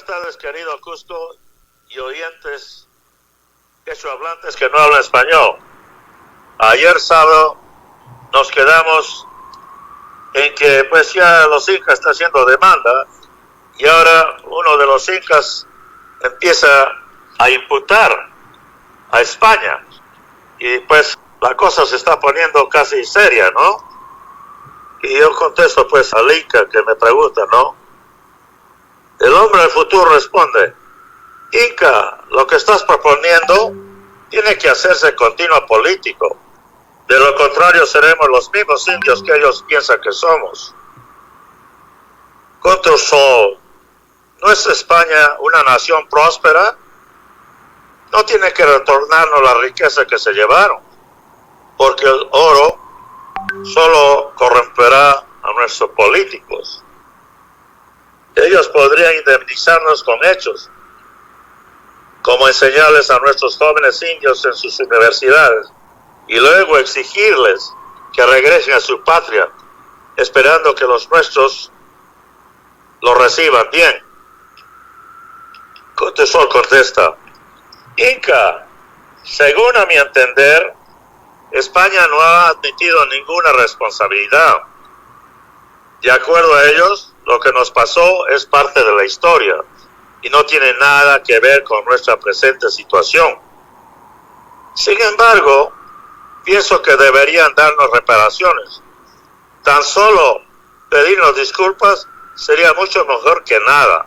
Buenas tardes, querido Cusco y oyentes quechohablantes que no hablan español. Ayer sábado nos quedamos en que pues ya los incas están haciendo demanda y ahora uno de los incas empieza a imputar a España y pues la cosa se está poniendo casi seria, ¿no? Y yo contesto pues al inca que me pregunta, ¿no? El hombre del futuro responde: Inca, lo que estás proponiendo tiene que hacerse continuo político. De lo contrario seremos los mismos indios que ellos piensan que somos. Control, ¿no es España una nación próspera? No tiene que retornarnos la riqueza que se llevaron, porque el oro solo corromperá a nuestros políticos. Ellos podrían indemnizarnos con hechos, como enseñarles a nuestros jóvenes indios en sus universidades y luego exigirles que regresen a su patria, esperando que los nuestros lo reciban bien. Contesol contesta: Inca, según a mi entender, España no ha admitido ninguna responsabilidad. De acuerdo a ellos, lo que nos pasó es parte de la historia y no tiene nada que ver con nuestra presente situación. Sin embargo, pienso que deberían darnos reparaciones. Tan solo pedirnos disculpas sería mucho mejor que nada.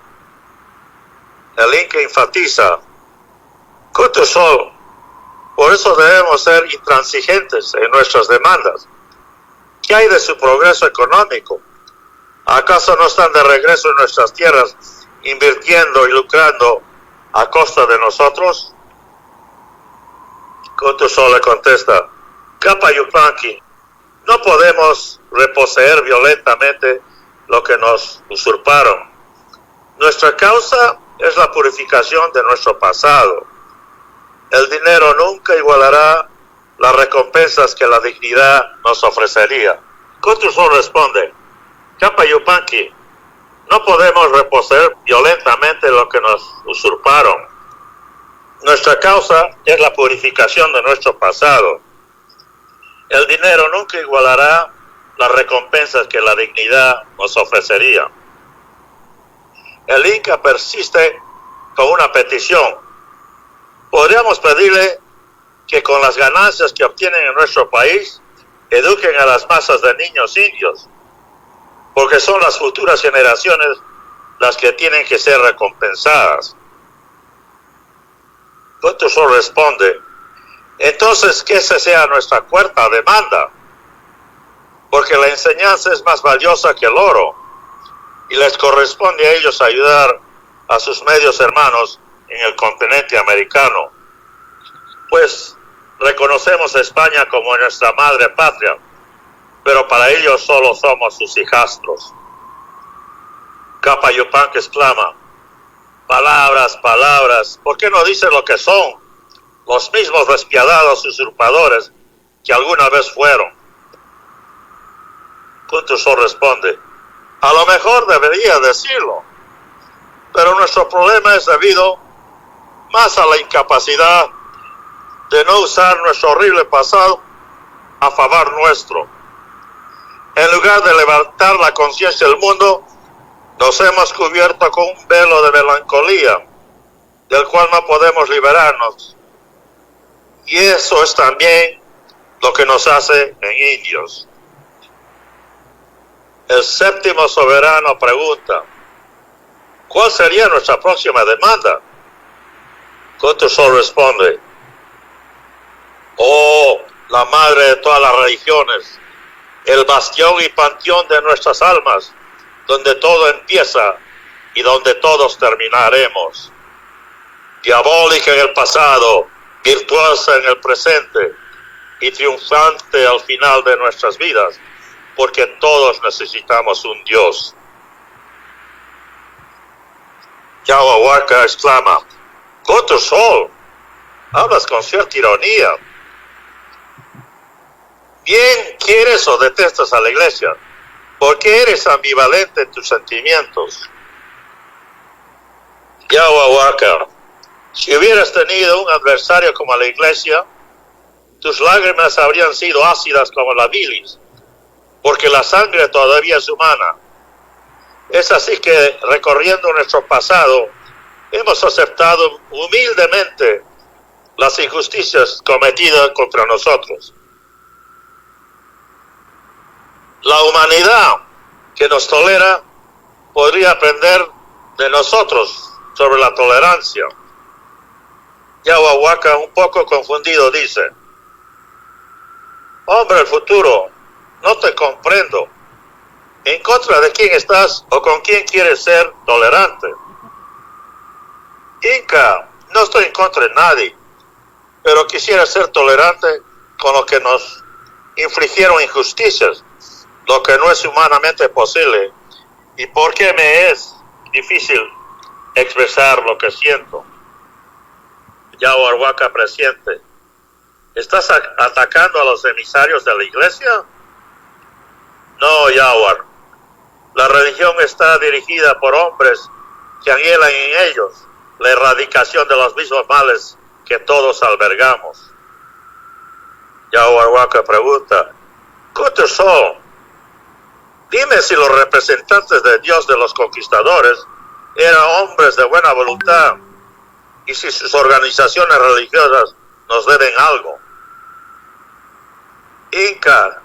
El Inca enfatiza: Contesol, por eso debemos ser intransigentes en nuestras demandas. ¿Qué hay de su progreso económico? ¿Acaso no están de regreso en nuestras tierras invirtiendo y lucrando a costa de nosotros? Contesol le contesta: Capa Yupanqui, no podemos reposeer violentamente lo que nos usurparon. Nuestra causa es la purificación de nuestro pasado. El dinero nunca igualará las recompensas que la dignidad nos ofrecería. Contesol responde: Capa Yupanqui, no podemos reposeer violentamente lo que nos usurparon. Nuestra causa es la purificación de nuestro pasado. El dinero nunca igualará las recompensas que la dignidad nos ofrecería. El Inca persiste con una petición. Podríamos pedirle que con las ganancias que obtienen en nuestro país, eduquen a las masas de niños indios, porque son las futuras generaciones las que tienen que ser recompensadas. Contesol responde: entonces que esa sea nuestra cuarta demanda, porque la enseñanza es más valiosa que el oro, y les corresponde a ellos ayudar a sus medios hermanos en el continente americano, pues reconocemos a España como nuestra madre patria, pero para ellos solo somos sus hijastros. Capa Yupanqui exclama: palabras, palabras, ¿por qué no dicen lo que son? Los mismos despiadados usurpadores que alguna vez fueron. Contesol responde: a lo mejor debería decirlo, pero nuestro problema es debido más a la incapacidad de no usar nuestro horrible pasado a favor nuestro. En lugar de levantar la conciencia del mundo, nos hemos cubierto con un velo de melancolía, del cual no podemos liberarnos. Y eso es también lo que nos hace en indios. El séptimo soberano pregunta: ¿cuál sería nuestra próxima demanda? Contesol responde: oh, la madre de todas las religiones, el bastión y panteón de nuestras almas, donde todo empieza y donde todos terminaremos. Diabólica en el pasado, virtuosa en el presente y triunfante al final de nuestras vidas, porque todos necesitamos un Dios. Yahuahuaca exclama: Contesol, hablas con cierta ironía. Bien quieres o detestas a la iglesia, ¿por qué eres ambivalente en tus sentimientos? Yahuahuaca, si hubieras tenido un adversario como la iglesia, tus lágrimas habrían sido ácidas como la bilis, porque la sangre todavía es humana. Es así que, recorriendo nuestro pasado, hemos aceptado humildemente las injusticias cometidas contra nosotros. La humanidad que nos tolera podría aprender de nosotros sobre la tolerancia. Yahuahuaca, un poco confundido, dice: hombre del futuro, no te comprendo. ¿En contra de quién estás o con quién quieres ser tolerante? Inca, no estoy en contra de nadie, pero quisiera ser tolerante con los que nos infligieron injusticias, lo que no es humanamente posible, y porque me es difícil expresar lo que siento. Yahuahuaca presiente: ¿estás atacando a los emisarios de la iglesia? No, Yahuar. La religión está dirigida por hombres que anhelan en ellos la erradicación de los mismos males que todos albergamos. Yahuahuaca pregunta: Kutusol, dime si los representantes de Dios de los conquistadores eran hombres de buena voluntad y si sus organizaciones religiosas nos deben algo. Inca,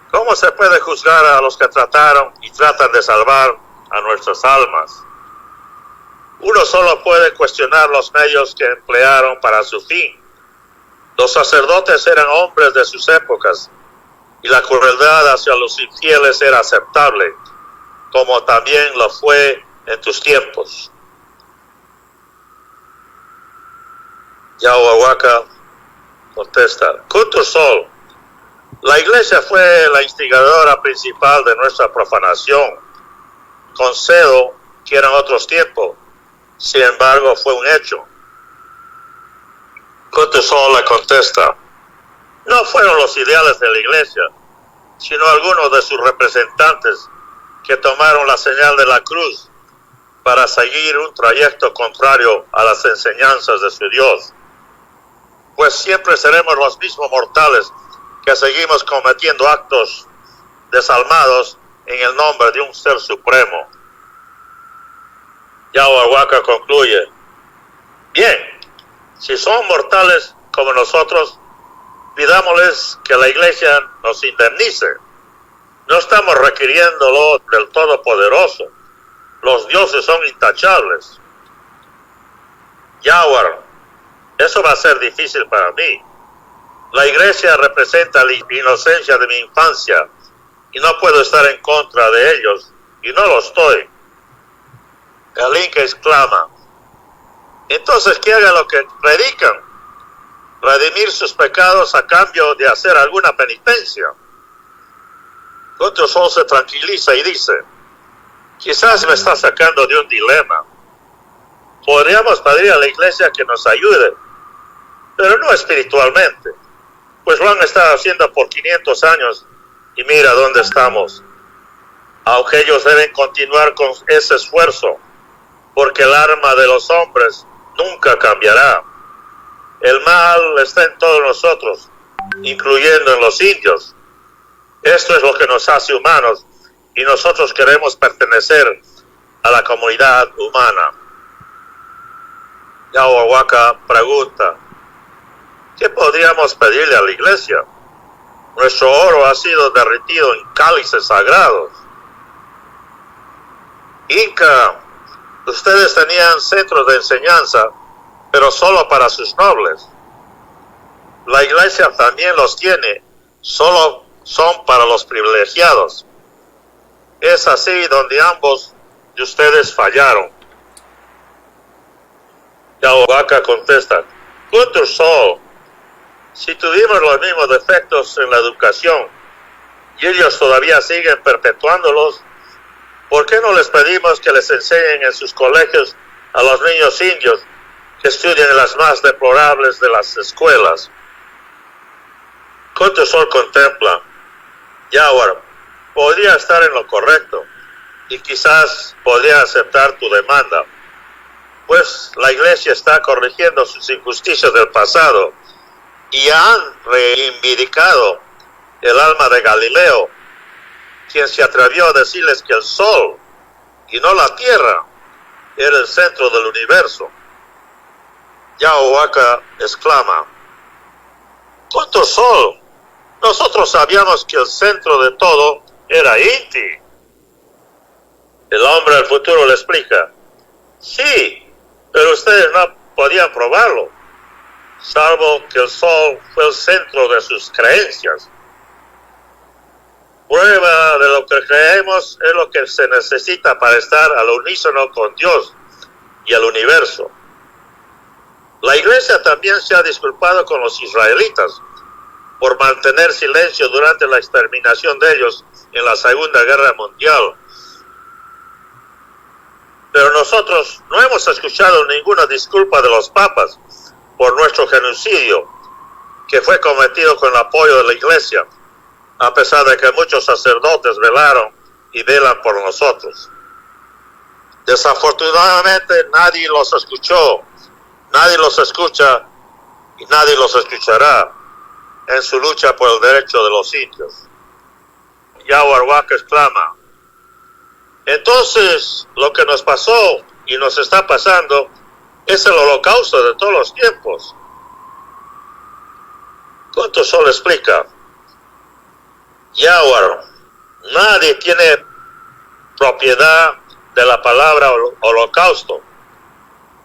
¿cómo se puede juzgar a los que trataron y tratan de salvar a nuestras almas? Uno solo puede cuestionar los medios que emplearon para su fin. Los sacerdotes eran hombres de sus épocas, y la crueldad hacia los infieles era aceptable, como también lo fue en tus tiempos. Yahuahuaca contesta: Kutusol, la iglesia fue la instigadora principal de nuestra profanación. Concedo que eran otros tiempos, sin embargo fue un hecho. Kutusol le contesta: no fueron los ideales de la iglesia, sino algunos de sus representantes que tomaron la señal de la cruz para seguir un trayecto contrario a las enseñanzas de su Dios. Pues siempre seremos los mismos mortales que seguimos cometiendo actos desalmados en el nombre de un ser supremo. Yahuahuaca concluye: bien, si son mortales como nosotros, pidámosles que la iglesia nos indemnice. No estamos requiriéndolo del Todopoderoso. Los dioses son intachables. Yahuar, eso va a ser difícil para mí. La iglesia representa la inocencia de mi infancia y no puedo estar en contra de ellos, y no lo estoy. El Inca exclama: entonces que hagan lo que predican, redimir sus pecados a cambio de hacer alguna penitencia. Kutusol se tranquiliza y dice: quizás me está sacando de un dilema. Podríamos pedir a la iglesia que nos ayude, pero no espiritualmente, pues lo han estado haciendo por 500 años y mira dónde estamos. Aunque ellos deben continuar con ese esfuerzo, porque el arma de los hombres nunca cambiará. El mal está en todos nosotros, incluyendo en los indios. Esto es lo que nos hace humanos, y nosotros queremos pertenecer a la comunidad humana. Yahuahuaca pregunta: ¿qué podríamos pedirle a la iglesia? Nuestro oro ha sido derretido en cálices sagrados. Inca, ustedes tenían centros de enseñanza, pero solo para sus nobles. La iglesia también los tiene, solo son para los privilegiados. Es así donde ambos de ustedes fallaron. Yahuahuaca contesta: Kutusol, si tuvimos los mismos defectos en la educación y ellos todavía siguen perpetuándolos, ¿por qué no les pedimos que les enseñen en sus colegios a los niños indios que estudian en las más deplorables de las escuelas? Kutusol contempla: Yahuar, podría estar en lo correcto y quizás podría aceptar tu demanda, pues la iglesia está corrigiendo sus injusticias del pasado y han reivindicado el alma de Galileo, quien se atrevió a decirles que el sol y no la tierra era el centro del universo. Yahuwah exclama: ¡Punto sol! Nosotros sabíamos que el centro de todo era Inti. El hombre del futuro le explica: sí, pero ustedes no podían probarlo, salvo que el sol fue el centro de sus creencias. Prueba de lo que creemos es lo que se necesita para estar al unísono con Dios y el universo. La iglesia también se ha disculpado con los israelitas por mantener silencio durante la exterminación de ellos en la Segunda Guerra Mundial. Pero nosotros no hemos escuchado ninguna disculpa de los papas por nuestro genocidio, que fue cometido con el apoyo de la iglesia, a pesar de que muchos sacerdotes velaron y velan por nosotros. Desafortunadamente nadie los escuchó, nadie los escucha y nadie los escuchará en su lucha por el derecho de los indios. Yahuwah exclama: entonces lo que nos pasó y nos está pasando es el holocausto de todos los tiempos. Punto Sol explica: Yahuwah, nadie tiene propiedad de la palabra holocausto,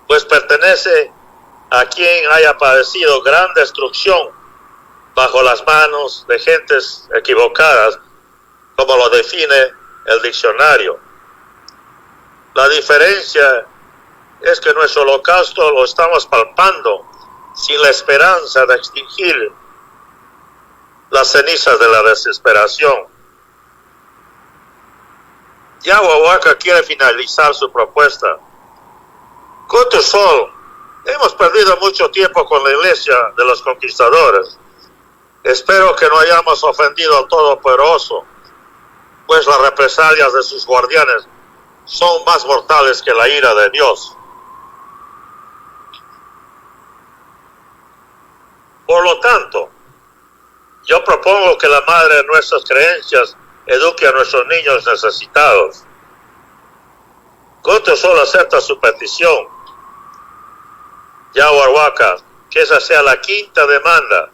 pues pertenece a quien haya padecido gran destrucción bajo las manos de gentes equivocadas, como lo define el diccionario. La diferencia es que nuestro holocausto lo estamos palpando sin la esperanza de extinguir las cenizas de la desesperación. Yahuwah quiere finalizar su propuesta. Con tu sol, hemos perdido mucho tiempo con la iglesia de los conquistadores. Espero que no hayamos ofendido al Todopoderoso, pues las represalias de sus guardianes son más mortales que la ira de Dios. Por lo tanto, yo propongo que la madre de nuestras creencias eduque a nuestros niños necesitados. Goto solo acepta su petición. Yahuwah, que esa sea la quinta demanda,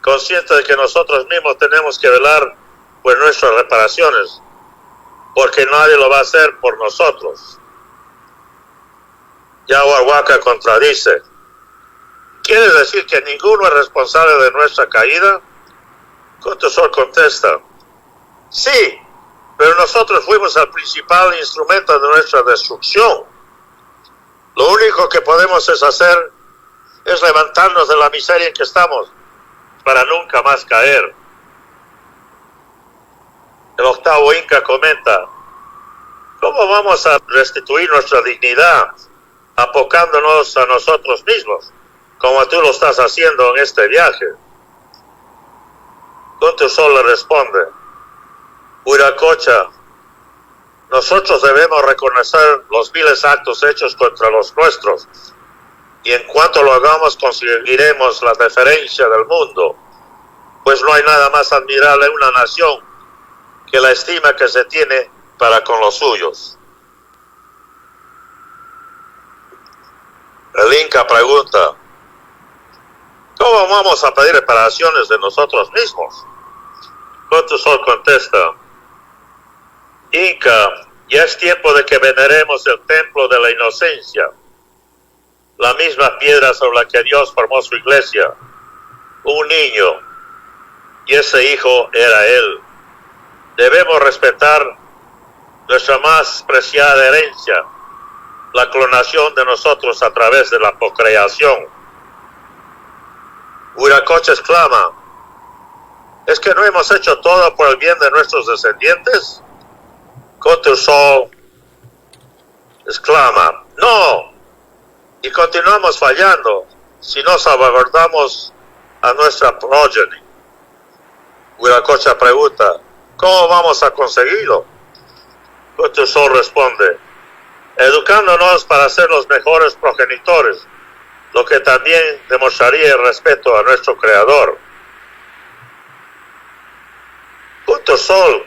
consciente de que nosotros mismos tenemos que velar por nuestras reparaciones, porque nadie lo va a hacer por nosotros. Yahuwah contradice: ¿quiere decir que ninguno es responsable de nuestra caída? Goto Sol contesta: sí, pero nosotros fuimos el principal instrumento de nuestra destrucción. Lo único que podemos hacer es levantarnos de la miseria en que estamos para nunca más caer. El octavo Inca comenta: ¿cómo vamos a restituir nuestra dignidad apocándonos a nosotros mismos, como tú lo estás haciendo en este viaje? Goto Sol le responde: Huiracocha, nosotros debemos reconocer los viles actos hechos contra los nuestros, y en cuanto lo hagamos conseguiremos la deferencia del mundo, pues no hay nada más admirable en una nación que la estima que se tiene para con los suyos. El Inca pregunta: ¿cómo vamos a pedir reparaciones de nosotros mismos? Goto Sol contesta: Inca, ya es tiempo de que veneremos el templo de la inocencia, la misma piedra sobre la que Dios formó su iglesia, un niño, y ese hijo era él. Debemos respetar nuestra más preciada herencia, la clonación de nosotros a través de la procreación. Huiracocha exclama: ¿es que no hemos hecho todo por el bien de nuestros descendientes? Goto Sol exclama: no, y continuamos fallando si no salvaguardamos a nuestra progenie. Huiracocha pregunta: ¿cómo vamos a conseguirlo? Goto Sol responde: educándonos para ser los mejores progenitores, lo que también demostraría el respeto a nuestro Creador. Punto Sol,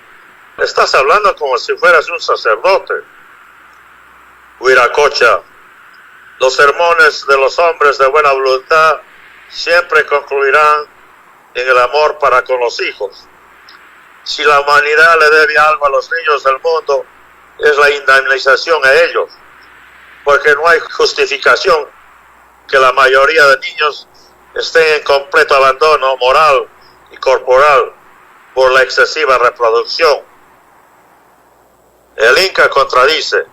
estás hablando como si fueras un sacerdote. Huiracocha, los sermones de los hombres de buena voluntad siempre concluirán en el amor para con los hijos. Si la humanidad le debe algo a los niños del mundo, es la indemnización a ellos, porque no hay justificación que la mayoría de niños estén en completo abandono moral y corporal por la excesiva reproducción. El Inca contradice: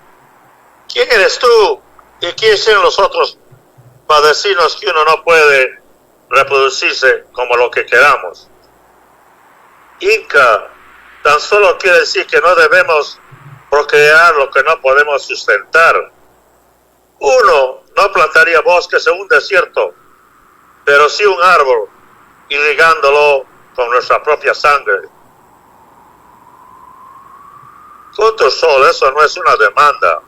¿quién eres tú y quiénes son los otros para decirnos que uno no puede reproducirse como lo que queramos? Inca tan solo quiere decir que no debemos procrear lo que no podemos sustentar. Uno no plantaría bosques en un desierto, pero sí un árbol, irrigándolo con nuestra propia sangre. Punto Sol, eso no es una demanda,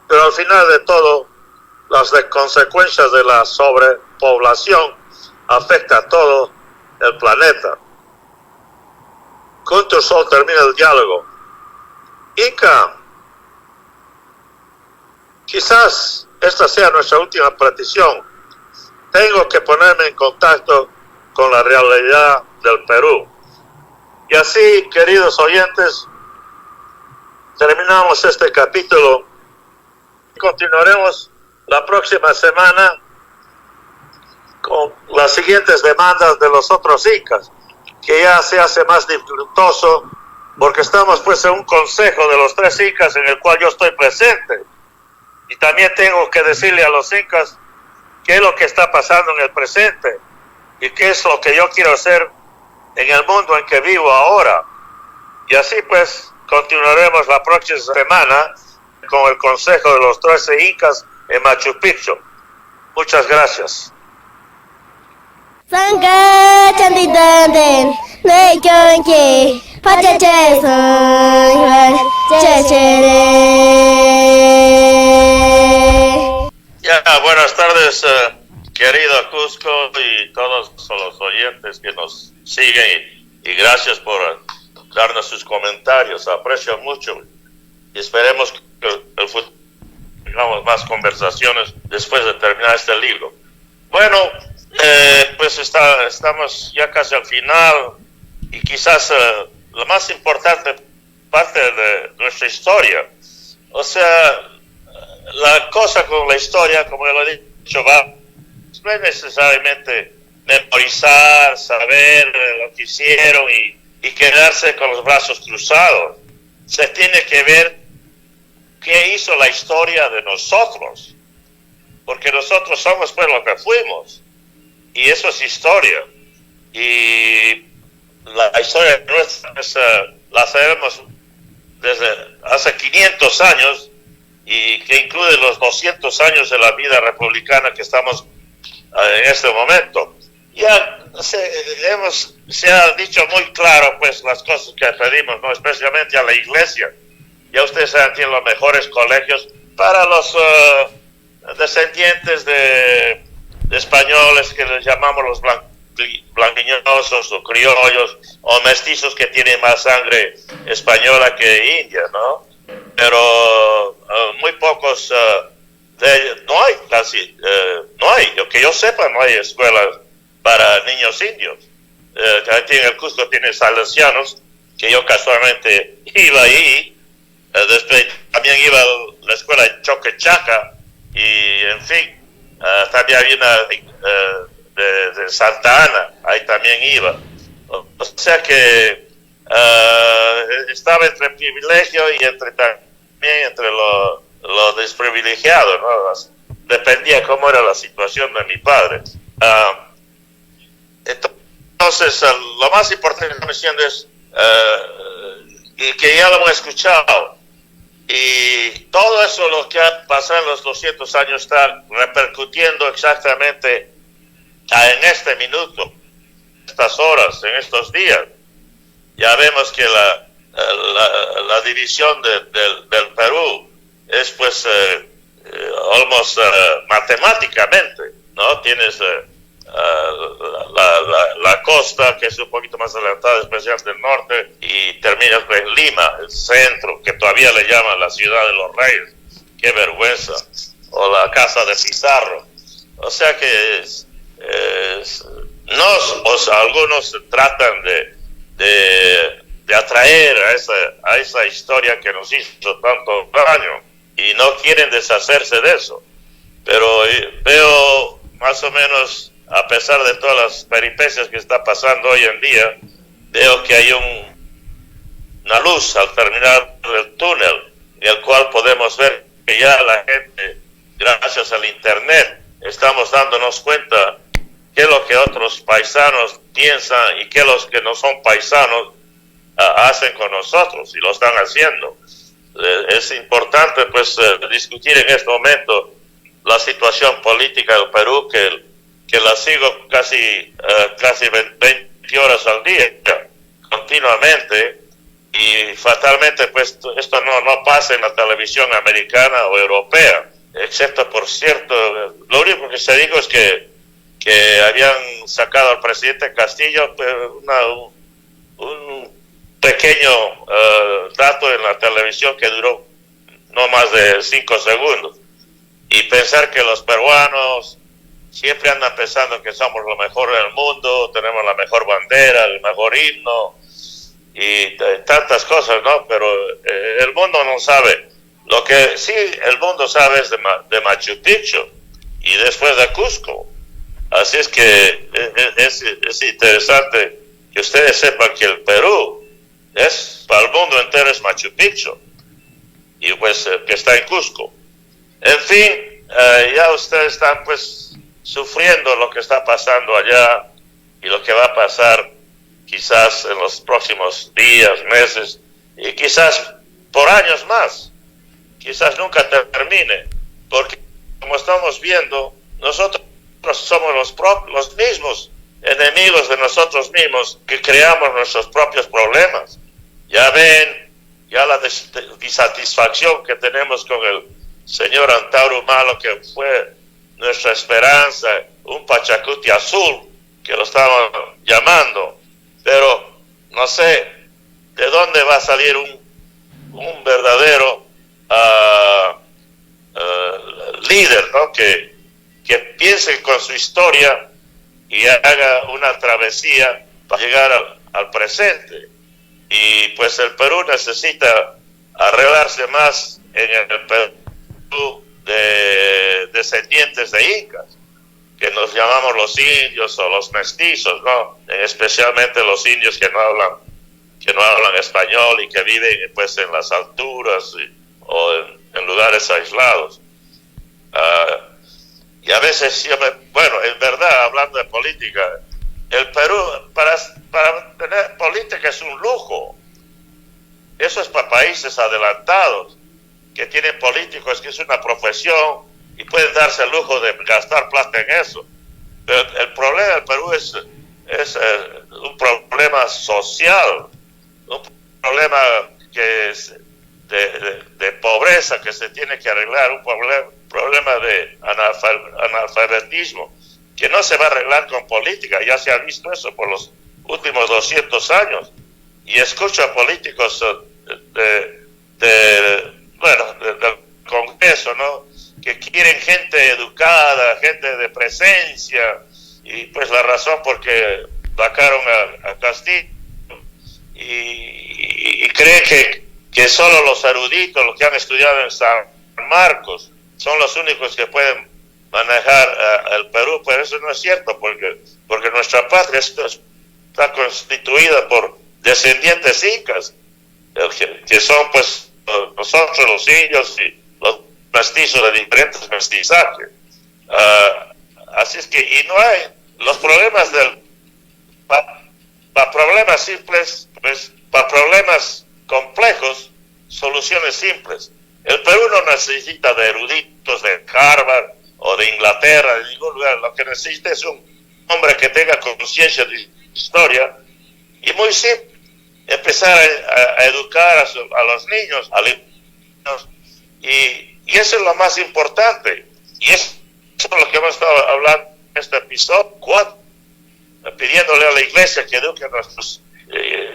pero al final de todo, las consecuencias de la sobrepoblación afectan a todo el planeta. Punto Sol termina el diálogo. Inca, quizás esta sea nuestra última petición. Tengo que ponerme en contacto con la realidad del Perú. Y así, queridos oyentes, terminamos este capítulo. Continuaremos la próxima semana con las siguientes demandas de los otros incas, que ya se hace más dificultoso, porque estamos pues en un consejo de los 3 incas en el cual yo estoy presente. Y también tengo que decirle a los incas qué es lo que está pasando en el presente y qué es lo que yo quiero hacer en el mundo en que vivo ahora. Y así pues continuaremos la próxima semana con el consejo de los 13 incas en Machu Picchu. Muchas gracias. Ya, buenas tardes, querido Cusco y todos los oyentes que nos siguen, y gracias por darnos sus comentarios, aprecio mucho y esperemos que el futuro tengamos más conversaciones después de terminar este libro. Bueno, pues estamos ya casi al final, y quizás la más importante parte de nuestra historia. O sea, la cosa con la historia, como ya lo he dicho, no es necesariamente memorizar, saber lo que hicieron y quedarse con los brazos cruzados. Se tiene que ver qué hizo la historia de nosotros, porque nosotros somos pues lo que fuimos, y eso es historia. Y la historia nuestra la sabemos desde hace 500 años, y que incluye los 200 años de la vida republicana que estamos en este momento. Ya se ha dicho muy claro pues las cosas que pedimos, ¿no? Especialmente a la iglesia. Ya ustedes saben, tienen los mejores colegios para los descendientes de españoles, que les llamamos los blanquiñosos o criollos, o mestizos que tienen más sangre española que india, ¿no? Pero muy pocos de ellos, no hay casi, no hay, lo que yo sepa, no hay escuelas para niños indios. Aquí en el Cusco tiene salesianos, que yo casualmente iba ahí, después también iba a la escuela en Choquechaca, y en fin, también había una de Santa Ana, ahí también iba. O sea que estaba entre privilegio y entre lo desprivilegiado, ¿no? Dependía cómo era la situación de mi padre. Entonces, lo más importante que estoy diciendo es, y que ya lo hemos escuchado, y todo eso lo que ha pasado en los 200 años está repercutiendo exactamente en este minuto, estas horas, en estos días. Ya vemos que la división del Perú es pues digamos, matemáticamente, ¿no? Tienes la costa, que es un poquito más adelantada, especial del norte, y terminas en Lima, el centro, que todavía le llaman la ciudad de los reyes. ¡Qué vergüenza! O la casa de Pizarro. O sea que algunos tratan de atraer a esa historia que nos hizo tanto daño y no quieren deshacerse de eso. Pero veo más o menos, a pesar de todas las peripecias que está pasando hoy en día, veo que hay una luz al terminar del túnel, en el cual podemos ver que ya la gente, gracias al internet, estamos dándonos cuenta qué es lo que otros paisanos piensan y qué es lo que no son paisanos hacen con nosotros, y lo están haciendo. Es importante pues discutir en este momento la situación política del Perú, que la sigo casi 20 horas al día, continuamente, y fatalmente pues esto no pasa en la televisión americana o europea, excepto por cierto, lo único que se dijo es que habían sacado al presidente Castillo un pequeño dato en la televisión que duró no más de 5 segundos, y pensar que los peruanos siempre andan pensando que somos lo mejor del mundo, tenemos la mejor bandera, el mejor himno y tantas cosas, ¿no? Pero el mundo no sabe. Lo que sí el mundo sabe es de Machu Picchu y después de Cusco. Así es que es interesante que ustedes sepan que el Perú para el mundo entero es Machu Picchu, y pues que está en Cusco. En fin, ya ustedes están pues sufriendo lo que está pasando allá y lo que va a pasar quizás en los próximos días, meses y quizás por años más. Quizás nunca termine, porque como estamos viendo, nosotros somos los mismos enemigos de nosotros mismos, que creamos nuestros propios problemas. Ya ven, ya la disatisfacción que tenemos con el señor Antauro Humala, que fue nuestra esperanza, un Pachacuti azul, que lo estaban llamando, pero no sé de dónde va a salir un verdadero líder, ¿no? Que piense con su historia y haga una travesía para llegar al presente. Y pues el Perú necesita arreglarse más en el Perú de descendientes de incas, que nos llamamos los indios o los mestizos, ¿no? Especialmente los indios que no hablan español y que viven pues en las alturas o en lugares aislados. Y a veces en verdad, hablando de política, el Perú para tener política es un lujo. Eso es para países adelantados que tienen políticos, que es una profesión y pueden darse el lujo de gastar plata en eso. Pero el problema del Perú es un problema social, un problema que es de pobreza que se tiene que arreglar, un problema de analfabetismo que no se va a arreglar con política. Ya se ha visto eso por los últimos 200 años. Y escucho a políticos del Congreso, ¿no?, que quieren gente educada, gente de presencia, y pues la razón porque vacaron a Castillo y cree que solo los eruditos, los que han estudiado en San Marcos, son los únicos que pueden manejar el Perú. Pero eso no es cierto, porque nuestra patria está constituida por descendientes incas, que son pues nosotros los indios y los mestizos de diferentes mestizajes. Así es que, y no hay los problemas para problemas simples, pues para problemas complejos, soluciones simples. El Perú no necesita de eruditos de Harvard o de Inglaterra, de ningún lugar. Lo que necesita es un hombre que tenga conciencia de historia y muy simple, empezar a educar a los niños, y eso es lo más importante. Y eso es lo que hemos estado hablando en este episodio 4, pidiéndole a la iglesia que eduque a nuestros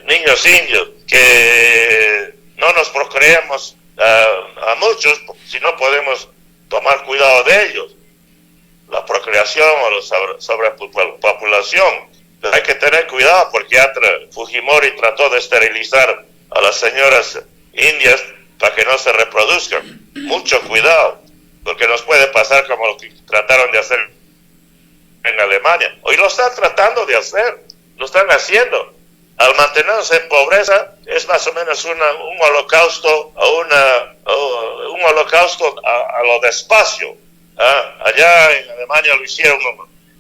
niños indios, que no nos procreemos a muchos, si no podemos tomar cuidado de ellos. La procreación o la sobrepopulación. Pero hay que tener cuidado porque ya Fujimori trató de esterilizar a las señoras indias para que no se reproduzcan. Mucho cuidado, porque nos puede pasar como lo que trataron de hacer en Alemania. Hoy lo están tratando de hacer, lo están haciendo. Al mantenernos en pobreza es más o menos un holocausto un holocausto a lo despacio. Allá en Alemania lo hicieron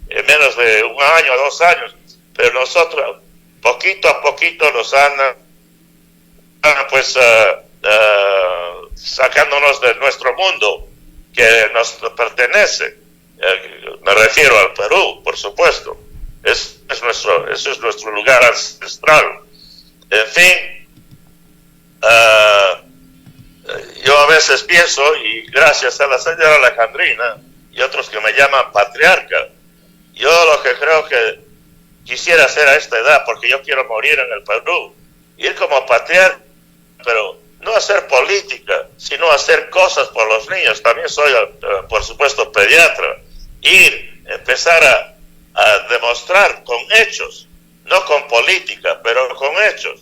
en menos de un año, 2 años, pero nosotros poquito a poquito nos han sacándonos de nuestro mundo que nos pertenece. Me refiero al Perú, por supuesto. Ese es nuestro lugar ancestral. En fin, yo a veces pienso, y gracias a la señora Alejandrina y otros que me llaman patriarca, yo lo que creo que quisiera hacer a esta edad, porque yo quiero morir en el Perú, ir como patriarca, pero no hacer política, sino hacer cosas por los niños. También soy, por supuesto, pediatra. Empezar a demostrar con hechos, no con política, pero con hechos.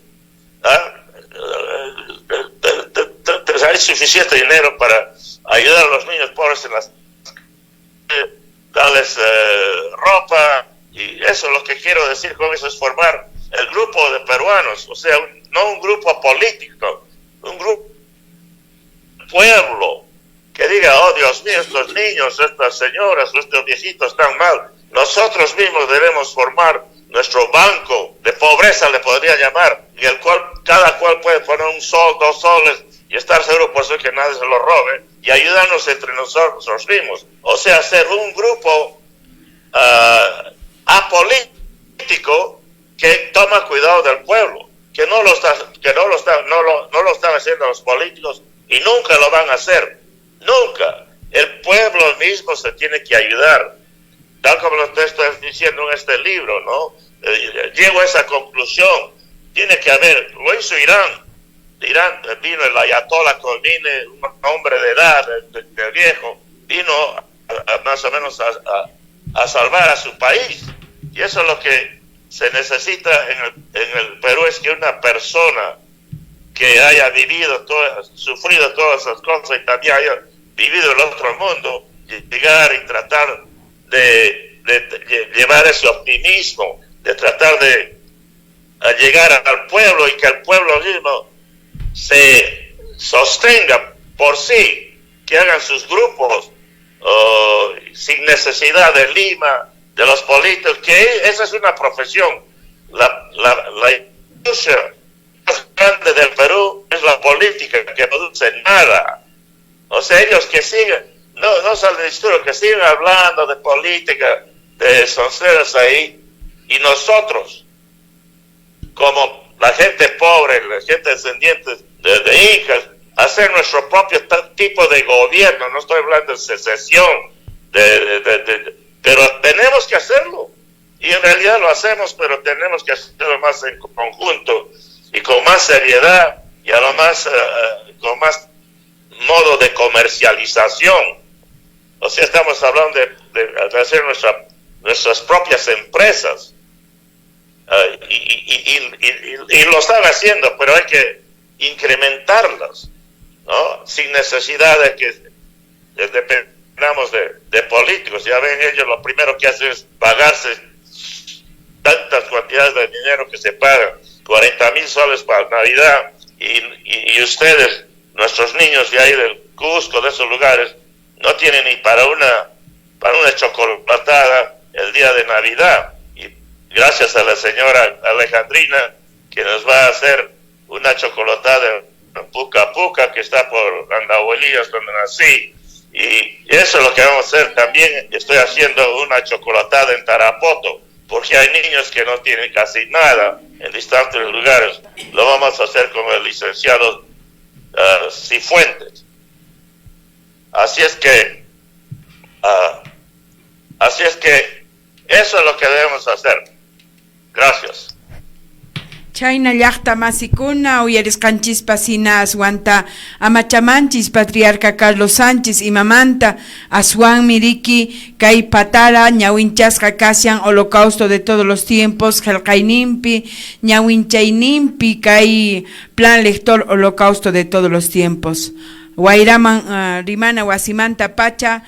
Hay suficiente dinero para ayudar a los niños pobres en las darles ropa, y eso es lo que quiero decir con eso, es formar el grupo de peruanos, o sea, no un grupo político, un grupo pueblo que diga, oh Dios mío, estos niños, estas señoras, estos viejitos están mal. Nosotros mismos debemos formar nuestro banco de pobreza, le podría llamar, en el cual cada cual puede poner 1 sol, 2 soles y estar seguro por eso que nadie se lo robe y ayudarnos entre nosotros mismos. O sea, ser un grupo apolítico que toma cuidado del pueblo, que no lo están haciendo los políticos y nunca lo van a hacer. Nunca. El pueblo mismo se tiene que ayudar. Tal como lo estoy diciendo en este libro, ¿no? Llego a esa conclusión. Tiene que haber, lo hizo Irán. Irán vino el Ayatollah Khomeini, un hombre de edad, de viejo, vino más o menos a salvar a su país. Y eso es lo que se necesita en el Perú, es que una persona que haya sufrido todas esas cosas y también haya vivido el otro mundo, llegar y tratar de llevar ese optimismo, de tratar de llegar al pueblo y que el pueblo mismo se sostenga por sí, que hagan sus grupos sin necesidad de Lima, de los políticos, que esa es una profesión. La industria más grande del Perú es la política, que no produce nada. O sea, ellos que siguen, no salen de historia, que siguen hablando de política, de sonceras ahí, y nosotros, como la gente pobre, la gente descendiente de incas, hacer nuestro propio tipo de gobierno. No estoy hablando de secesión, pero tenemos que hacerlo, y en realidad lo hacemos, pero tenemos que hacerlo más en conjunto y con más seriedad y a lo más con más modo de comercialización. O sea, estamos hablando de hacer nuestras propias empresas, y lo están haciendo, pero hay que incrementarlas, ¿no? Sin necesidad de que dependamos de políticos. Ya ven, ellos lo primero que hacen es pagarse tantas cantidades de dinero que se pagan, 40,000 soles para Navidad, y ustedes, nuestros niños de ahí del Cusco, de esos lugares, no tienen ni para una chocolatada el día de Navidad. Y gracias a la señora Alejandrina, que nos va a hacer una chocolatada en Puca Puca, que está por Andahuelillas, donde nací, y eso es lo que vamos a hacer. También estoy haciendo una chocolatada en Tarapoto, porque hay niños que no tienen casi nada en distantes lugares. Lo vamos a hacer con el licenciado Cifuentes. Así es que Así es que eso es lo que debemos hacer. Gracias. Chayna llaqta masikuna uyarisqanchispa sina aswanta amachamanchis patriarca Carlos Sánchez imamanta aswan miriki kay patara ñawinchasqa kasyan holocausto de todos los tiempos qelqaynimpi ñawinchaynimpi kay plan lector holocausto de todos los tiempos. Guairaman rimana wasimanta pacha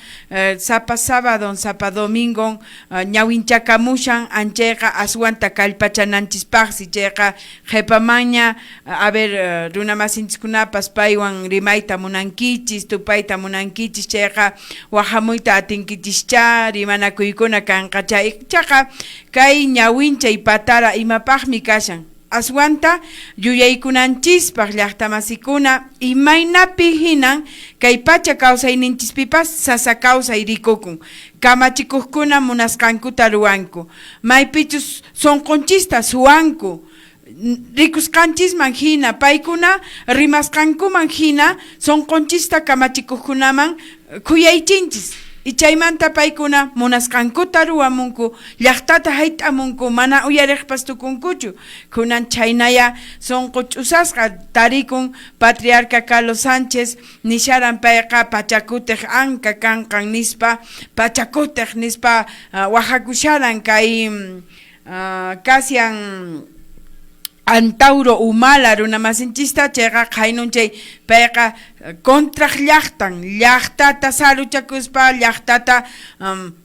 sapa sábado sapa domingo ñawinchakamushan ancheqa aswanta kallpachananchispaqsi chayqa qhepamaña a ver runamasinchikunapas paywan rimayta munankichis tupayta munankichis chayqa wahamuyta atinkichishcha rimanakuykuna kanqa chayqa kay ñawinchay patara imapaqmi kashan aswanta yuyaykunanchispaq llaqtamasikuna imaynapi hinan kay pacha kawsayninchispipas sasa kawsay rikukun kamachikuqkuna munasqankuta ruwanku maypichus sonqunchista suwanku rikusqanchisman hina paykuna rimasqankuman hina sonqunchista kamachikuqkunaman kuyaychinchis y chaymanta paykuna munasqankuta ruwamunku llaqtata hayt'amunku mana uyariqpas tukunkuchu kunan chaynaya sonqu ch'usasqa tarikun patriarca Carlos Sánchez nisharan payqa pachakutiq anka kanqan nispa pachakutiq nispa wahakusharan kay kasyan Antauro Humala runamasinchista chayqa qaynunchay payqa kontraq llaqtata saruchakuspa llaqtata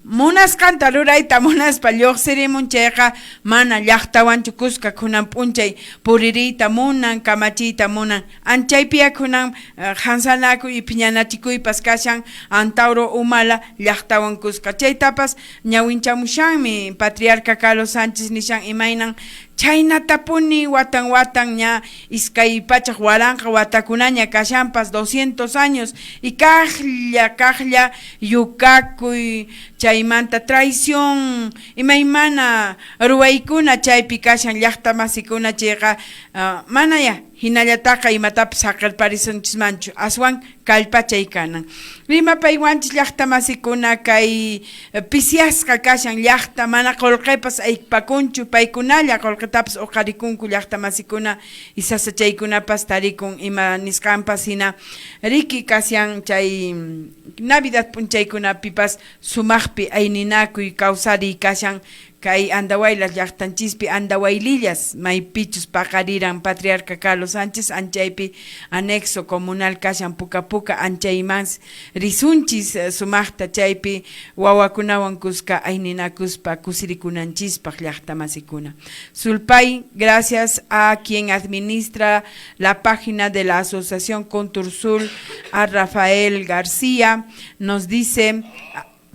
munasqanta rurayta munaspa lluqsirimun chayqa mana llaqtawan chukusqa kunan p'unchay puririyta munan kamachiyta munan anchaypiya kunan hansanakuy phiñanachikuypas kashan Antauro Humala llaqtawan kusqa chaytapas ñawinchamushanmi patriarca Carlos Sánchez nishan imaynan chaynatapuni watan ña iskay pachaq waranqa watakunaña kashanpas 200 años y kaqlla yukakuy chaymanta traición imaymana ruwaykuna chaypi kashan llaqtamasikuna chayqa manaya hinallataqa imatapas saqirparisunchismanchu aswan kallpachay kanan rimapaywanchis llaqtamasikuna kay pisiasqa kashan llaqta mana qullqipas aypakunchu paykunalla qullqitapas uqarikunku llaqtamasikuna y sasachaykunapas tarikun ima nisqanpas hina riki kasyan chay Navidad punchaykunapipas sumaqpi ayninakuy kawsariy kashan kay andawaylas llaqtanchispi andawaylillas maypichus paqariran patriarca Carlos Sánchez anchaypi anexo comunal kashan puka anchaymans risunchis sumaqta chaypi wawakunawan kuska ayninakuspa kusirikunanchispaq llaqtamasikuna. Sulpay, gracias a quien administra la página de la Asociación Contursul, a Rafael García, nos dice...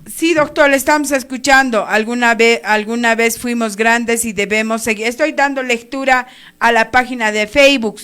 Sí, doctor, le estamos escuchando. Alguna vez fuimos grandes y debemos seguir. Estoy dando lectura a la página de Facebook.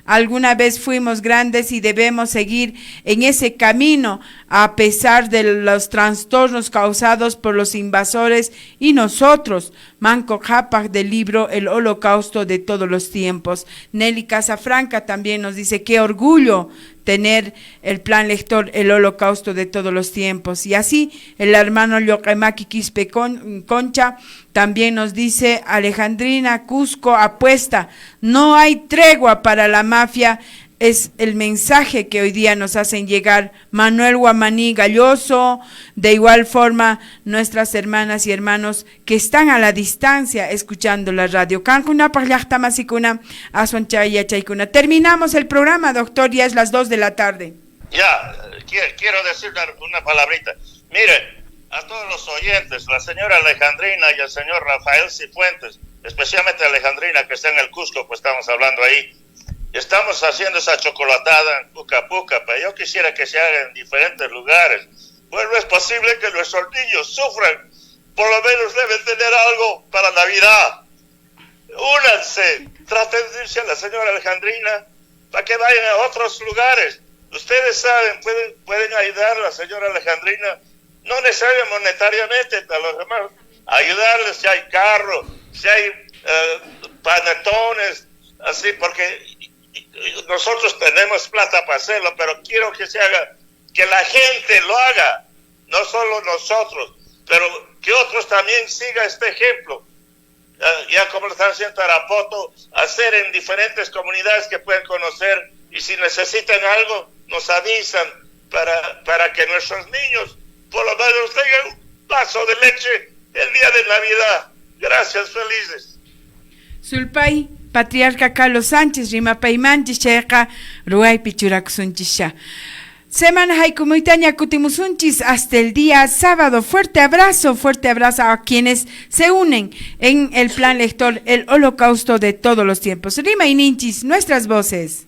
Alguna vez fuimos grandes y debemos seguir en ese camino a pesar de los trastornos causados por los invasores y nosotros. Manco Japac del libro El Holocausto de todos los tiempos. Nelly Casafranca también nos dice qué orgullo tener el plan lector El Holocausto de todos los tiempos. Y así el hermano Yoquemaki Quispe Concha también nos dice Alejandrina Cusco apuesta, no hay tregua para la mafia. Es el mensaje que hoy día nos hacen llegar Manuel Guamaní Galloso, de igual forma nuestras hermanas y hermanos que están a la distancia escuchando la radio. Terminamos el programa, doctor, ya es las 2 de la tarde. Ya, quiero decir una palabrita. Mire, a todos los oyentes, la señora Alejandrina y el señor Rafael Cifuentes, especialmente Alejandrina que está en el Cusco, pues estamos hablando ahí. Estamos haciendo esa chocolatada en Puca Puca, pero yo quisiera que se haga en diferentes lugares. Pues no es posible que nuestros niños sufran. Por lo menos deben tener algo para Navidad. Únanse, traten de irse a la señora Alejandrina para que vayan a otros lugares. Ustedes saben, pueden ayudar a la señora Alejandrina, no necesariamente monetariamente, a los demás, ayudarles si hay carro, si hay panetones, así, porque nosotros tenemos plata para hacerlo, pero quiero que se haga, que la gente lo haga. no solo nosotros, pero que otros también sigan este ejemplo. Ya como lo están haciendo Tarapoto, hacer en diferentes comunidades que pueden conocer, y si necesitan algo, nos avisan para que nuestros niños por lo menos tengan un vaso de leche el día de Navidad. Gracias, felices. Sulpay, Patriarca Carlos Sánchez, Rimapaymanchis, Checa, Ruay Pichuraxunchisha. Semana Haikumuitaña Kutimusunchis hasta el día sábado. Fuerte abrazo a quienes se unen en el plan lector El Holocausto de todos los tiempos. Rima y Ninchis, nuestras voces.